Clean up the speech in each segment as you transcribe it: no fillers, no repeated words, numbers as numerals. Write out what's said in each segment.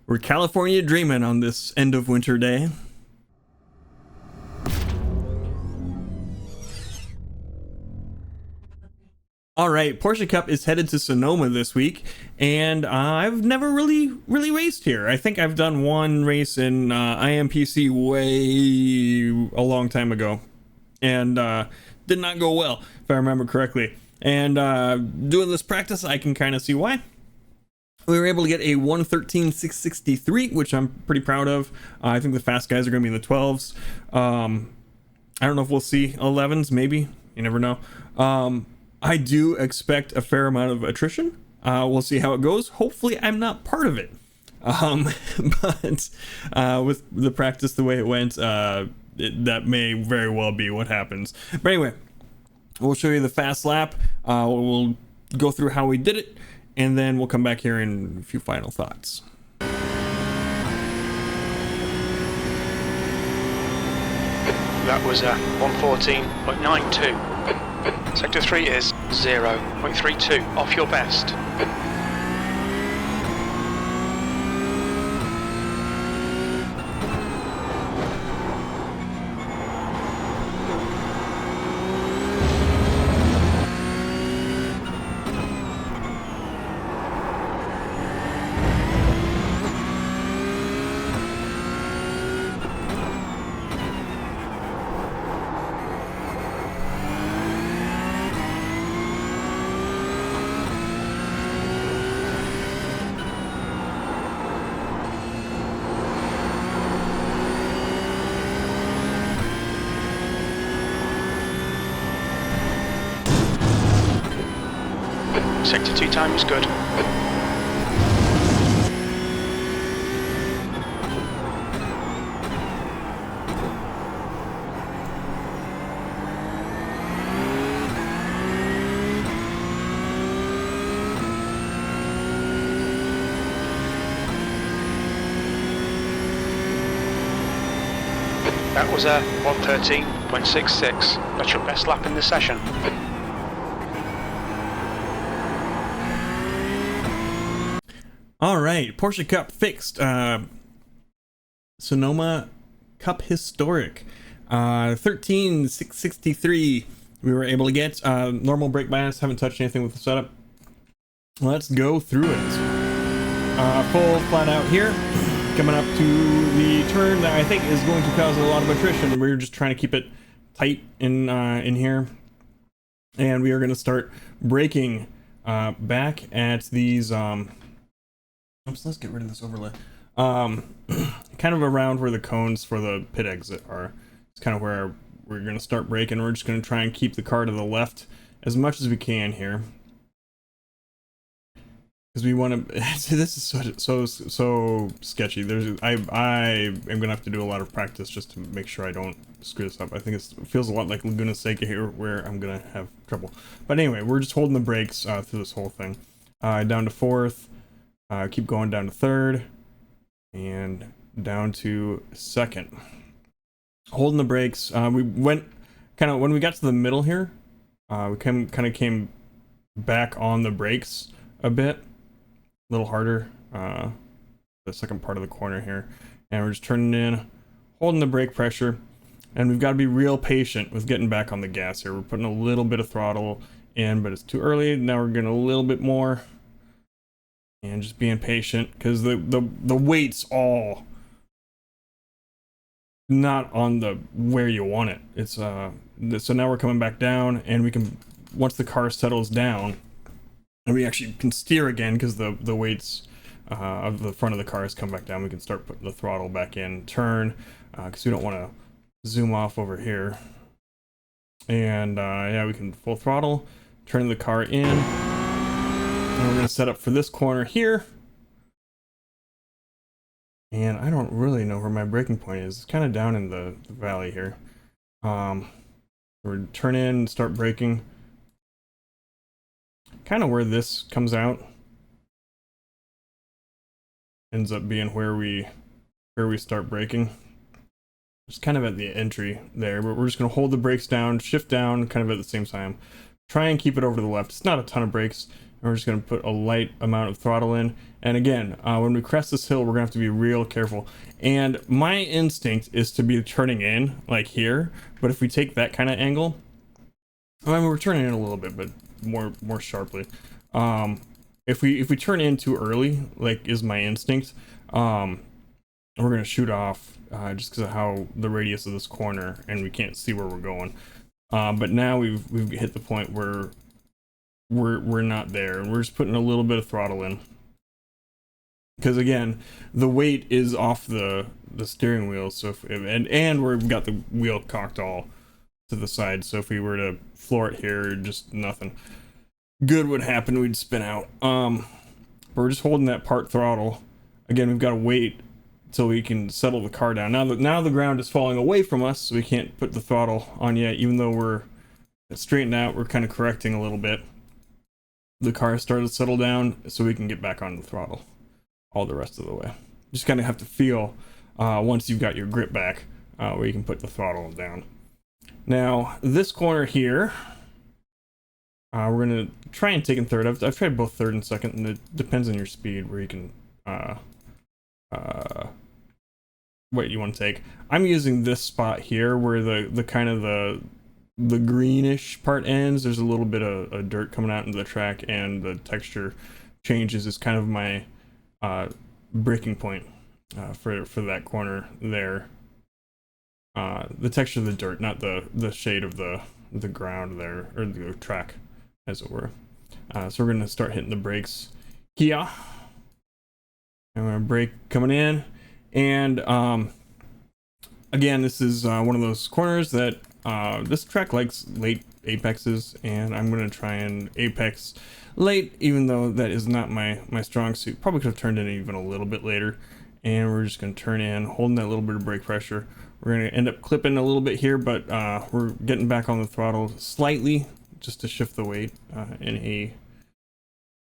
We're California dreaming on this end of winter day. All right, Porsche Cup is headed to Sonoma this week, and I've never really raced here. I think I've done one race in IMPC way a long time ago, and did not go well, if I remember correctly. And doing this practice, I can kind of see why. We were able to get a 113.663, which I'm pretty proud of. I think the fast guys are going to be in the 12s. I don't know if we'll see 11s, maybe. You never know. I do expect a fair amount of attrition. We'll see how it goes. Hopefully I'm not part of it. But with the practice the way it went, that may very well be what happens. But anyway, we'll show you the fast lap. We'll go through how we did it, and then we'll come back here and a few final thoughts. That was a 114.92. Sector 3 is 0.32 off your best. Sector 2 time is good. That was a 113.66. That's your best lap in the session. All right, Porsche Cup fixed. Sonoma Cup Historic. 13.663 we were able to get. Normal brake bias, haven't touched anything with the setup. Let's go through it. Full flat out here. Coming up to the turn that I think is going to cause a lot of attrition. We're just trying to keep it tight in here. And we are going to start braking back at these... Oops, let's get rid of this overlay. Kind of around where the cones for the pit exit are. It's kind of where we're going to start braking. We're just going to try and keep the car to the left as much as we can here, because we want to. This is so sketchy. I am going to have to do a lot of practice just to make sure I don't screw this up. I think it feels a lot like Laguna Seca here, where I'm going to have trouble. But anyway, we're just holding the brakes through this whole thing. Down to fourth. Keep going down to third and down to second. Holding the brakes. We went kind of when we got to the middle here. We kind of came back on the brakes a bit, a little harder. The second part of the corner here, and we're just turning in, holding the brake pressure, and we've got to be real patient with getting back on the gas here. We're putting a little bit of throttle in, but it's too early. Now we're getting a little bit more. And just being patient, because the weight's all not on the where you want it. It's so now we're coming back down, and we can, once the car settles down, and we actually can steer again, because the weights of the front of the car has come back down. We can start putting the throttle back in, turn, because we don't want to zoom off over here. And yeah, we can full throttle, turn the car in. And we're going to set up for this corner here. And I don't really know where my braking point is. It's kind of down in the valley here. We're turn in and start braking. Kind of where this comes out. Ends up being where we start braking. Just kind of at the entry there. But we're just going to hold the brakes down, shift down kind of at the same time. Try and keep it over to the left. It's not a ton of brakes. We're just going to put a light amount of throttle in. And again, when we crest this hill, we're going to have to be real careful. And my instinct is to be turning in, like here. But if we take that kind of angle, I mean, we're turning in a little bit, but more sharply. If we turn in too early, like is my instinct, we're going to shoot off just because of how the radius of this corner, and we can't see where we're going. But now we've hit the point where we're not there, and we're just putting a little bit of throttle in, because again the weight is off the steering wheel, so and we've got the wheel cocked all to the side, so if we were to floor it here, just nothing good would happen. We'd spin out. But we're just holding that part throttle. Again, we've got to wait till we can settle the car down. Now the ground is falling away from us, so we can't put the throttle on yet, even though we're straightened out. We're kind of correcting a little bit. The car started to settle down, so we can get back on the throttle all the rest of the way. You just kind of have to feel once you've got your grip back where you can put the throttle down. Now this corner here, we're gonna try and take in third. I've tried both third and second, and it depends on your speed where you can what you want to take. I'm using this spot here where the kind of the greenish part ends. There's a little bit of dirt coming out into the track, and the texture changes is kind of my breaking point for that corner there. The texture of the dirt, not the shade of the ground there, or the track as it were. So we're going to start hitting the brakes here. I'm going to brake coming in, and again, this is one of those corners that this track likes late apexes, and I'm going to try and apex late, even though that is not my strong suit. Probably could have turned in even a little bit later. And we're just going to turn in, holding that little bit of brake pressure. We're going to end up clipping a little bit here, but we're getting back on the throttle slightly just to shift the weight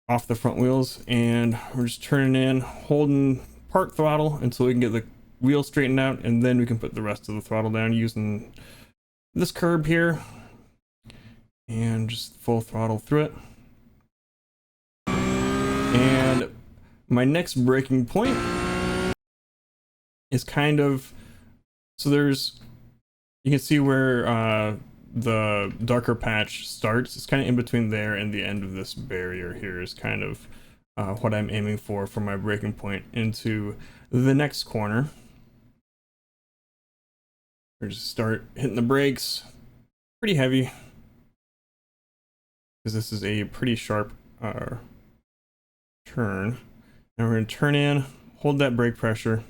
off the front wheels. And we're just turning in, holding part throttle until we can get the wheel straightened out, and then we can put the rest of the throttle down using this curb here, and just full throttle through it. And my next braking point is kind of, so you can see where the darker patch starts. It's kind of in between there and the end of this barrier here is kind of what I'm aiming for my braking point into the next corner. We're just start hitting the brakes pretty heavy, because this is a pretty sharp turn. And we're going to turn in, hold that brake pressure.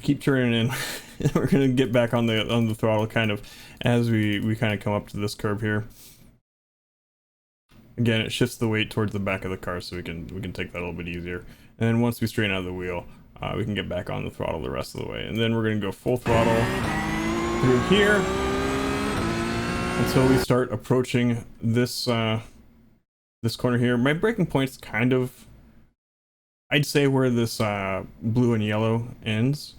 Keep turning in. We're going to get back on the throttle kind of as we kind of come up to this curb here. Again, it shifts the weight towards the back of the car, so we can take that a little bit easier. And then once we straighten out the wheel, we can get back on the throttle the rest of the way. And then we're going to go full throttle through here until we start approaching this this corner here. My braking point's kind of, I'd say, where this blue and yellow ends.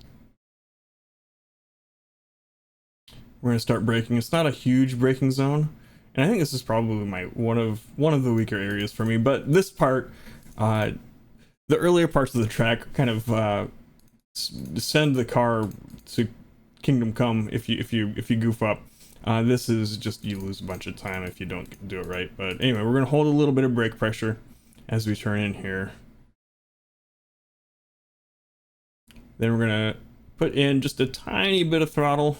We're going to start braking. It's not a huge braking zone, and I think this is probably one of the weaker areas for me. But this part, the earlier parts of the track kind of send the car to Kingdom Come if you goof up. This is just, you lose a bunch of time if you don't do it right. But anyway, we're going to hold a little bit of brake pressure as we turn in here. Then we're going to put in just a tiny bit of throttle.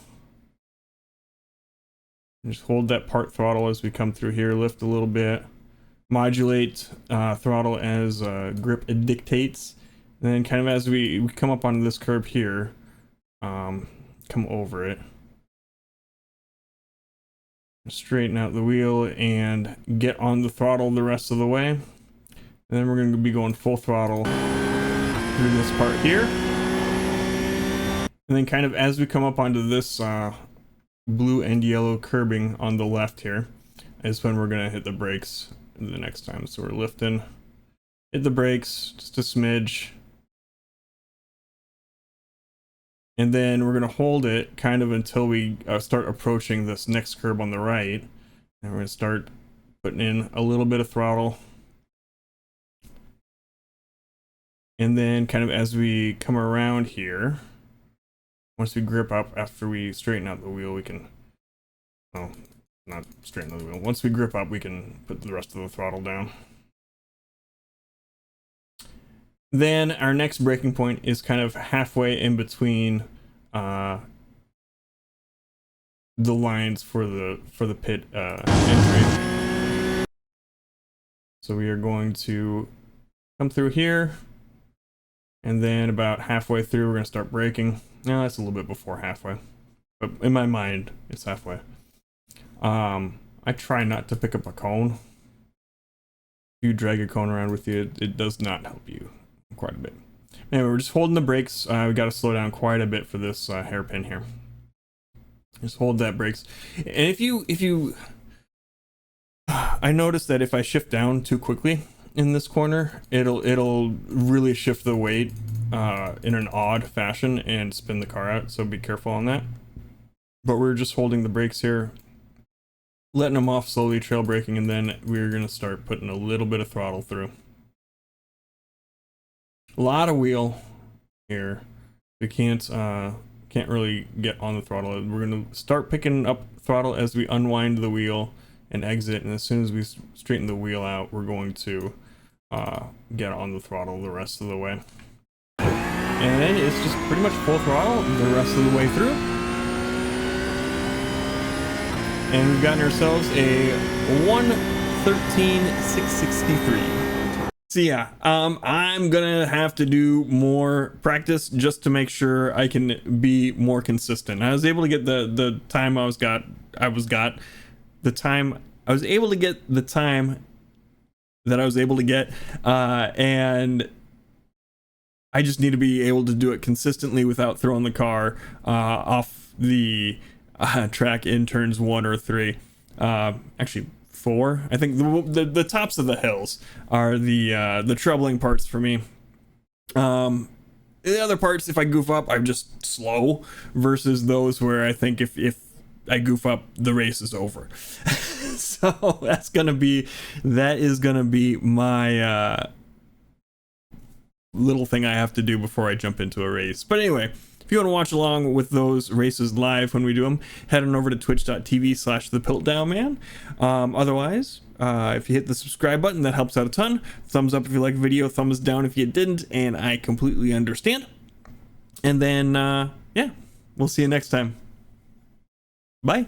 And just hold that part throttle as we come through here, lift a little bit, modulate throttle as grip dictates. And then kind of as we come up onto this curb here, come over it. Straighten out the wheel and get on the throttle the rest of the way. And then we're going to be going full throttle through this part here. And then kind of as we come up onto this blue and yellow curbing on the left here is when we're going to hit the brakes the next time. So we're lifting, hit the brakes just a smidge, And then we're going to hold it kind of until we start approaching this next curb on the right. And we're going to start putting in a little bit of throttle. And then kind of as we come around here, once we grip up after we straighten out the wheel, we can, oh, not straighten out the wheel. Once we grip up, we can put the rest of the throttle down. Then our next braking point is kind of halfway in between the lines for the pit entry. So we are going to come through here, and then about halfway through we're going to start braking. No, that's a little bit before halfway, but in my mind it's halfway. I try not to pick up a cone. If you drag a cone around with you, it does not help you quite a bit. Anyway, we're just holding the brakes. We got to slow down quite a bit for this hairpin here. Just hold that brakes. And if you I noticed that if I shift down too quickly in this corner, it'll really shift the weight in an odd fashion and spin the car out, so be careful on that. But we're just holding the brakes here, letting them off slowly, trail braking, and then we're going to start putting a little bit of throttle through. A lot of wheel here. We can't really get on the throttle. We're going to start picking up throttle as we unwind the wheel and exit, and as soon as we straighten the wheel out, we're going to get on the throttle the rest of the way. And then it's just pretty much full throttle the rest of the way through. And we've gotten ourselves a 1:13.663. So yeah, I'm gonna have to do more practice just to make sure I can be more consistent. I was able to get the time I was able to get the time that I was able to get, and I just need to be able to do it consistently without throwing the car off the track in turns 1 or 3. Actually 4. I think the tops of the hills are the troubling parts for me. The other parts, if I goof up, I'm just slow, versus those where I think if I goof up, the race is over. So that is gonna be my little thing I have to do before I jump into a race. But anyway, if you want to watch along with those races live when we do them, head on over to twitch.tv/thepiltdownman. Otherwise, if you hit the subscribe button, that helps out a ton. Thumbs up if you like the video, thumbs down if you didn't, and I completely understand. And then, yeah, we'll see you next time. Bye.